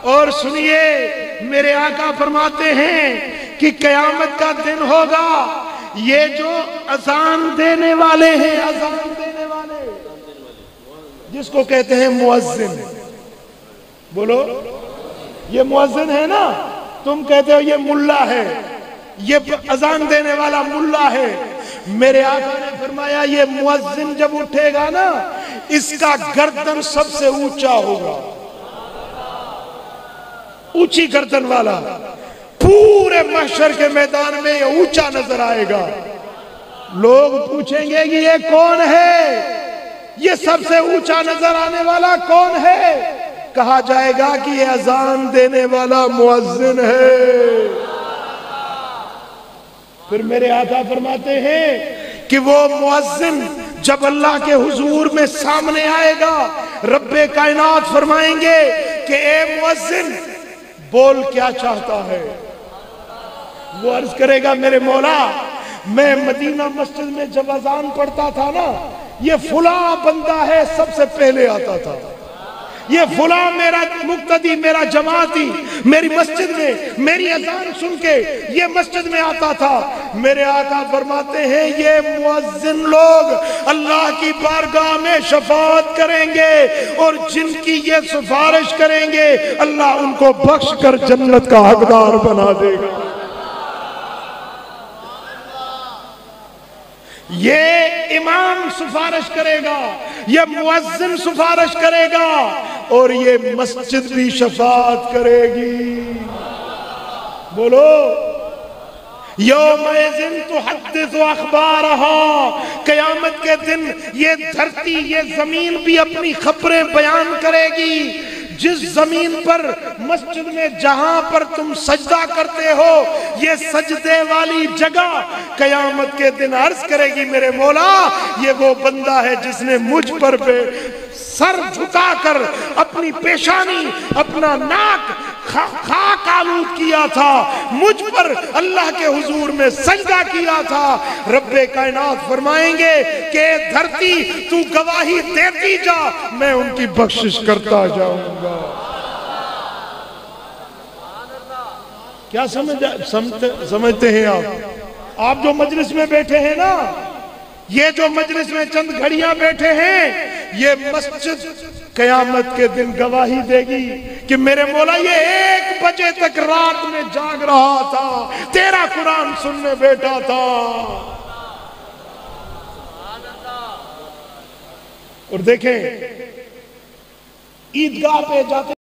اور سنیے میرے آقا فرماتے ہیں کہ قیامت کا دن ہوگا، یہ جو اذان دینے والے ہیں، اذان دینے والے جس کو کہتے ہیں مؤذن، بولو یہ مؤذن ہے نا، تم کہتے ہو یہ ملا ہے، یہ اذان دینے والا ملا ہے۔ میرے آقا نے فرمایا یہ مؤذن جب اٹھے گا نا، اس کا گردن سب سے اونچا ہوگا، اونچی گردن والا، پورے محشر کے میدان میں یہ اونچا نظر آئے گا۔ لوگ پوچھیں گے کہ یہ کون ہے، یہ سب سے اونچا نظر آنے والا کون ہے؟ کہا جائے گا کہ یہ اذان دینے والا مؤذن ہے۔ پھر میرے آقا فرماتے ہیں کہ وہ مؤذن جب اللہ کے حضور میں سامنے آئے گا، رب کائنات فرمائیں گے کہ اے مؤذن بول کیا چاہتا ہے؟ وہ عرض کرے گا میرے مولا، میں مدینہ مسجد میں جب اذان پڑھتا تھا نا، یہ فلاں بندہ ہے سب سے پہلے آتا تھا، یہ فلاں میرا مقتدی، میرا جماعتی میری مسجد میں میری اذان سن کے یہ مسجد میں آتا تھا۔ میرے آقا فرماتے ہیں یہ مؤذن لوگ اللہ کی بارگاہ میں شفاعت کریں گے، اور جن کی یہ سفارش کریں گے اللہ ان کو بخش کر جنت کا حقدار بنا دے گا۔ یہ امام سفارش کرے گا، یہ مؤذن سفارش کرے گا، اور یہ مسجد بھی شفاعت کرے گی۔ بولو یومئذ تحدث اخبارہا، قیامت کے دن یہ دھرتی، یہ زمین بھی اپنی خبریں بیان کرے گی۔ جس زمین پر مسجد میں جہاں پر تم سجدہ کرتے ہو، یہ سجدے والی جگہ قیامت کے دن عرض کرے گی میرے مولا یہ وہ بندہ ہے جس نے مجھ پر سر جھکا کر اپنی پیشانی، اپنا ناک خاک آلود کیا تھا، مجھ پر اللہ کے حضور میں سجدہ کیا تھا۔ رب کائنات فرمائیں گے کہ دھرتی تو گواہی دیتی جا، میں ان کی بخشش کرتا جاؤں گا۔ کیا سمجھتے ہیں آپ جو مجلس میں بیٹھے ہیں نا، یہ جو مجلس میں چند گھڑیاں بیٹھے ہیں، یہ مسجد قیامت کے دن گواہی دے گی کہ میرے مولا یہ 1 بجے تک رات میں جاگ رہا تھا، تیرا قرآن سننے بیٹھا تھا۔ اور دیکھیں عیدگاہ پہ جاتے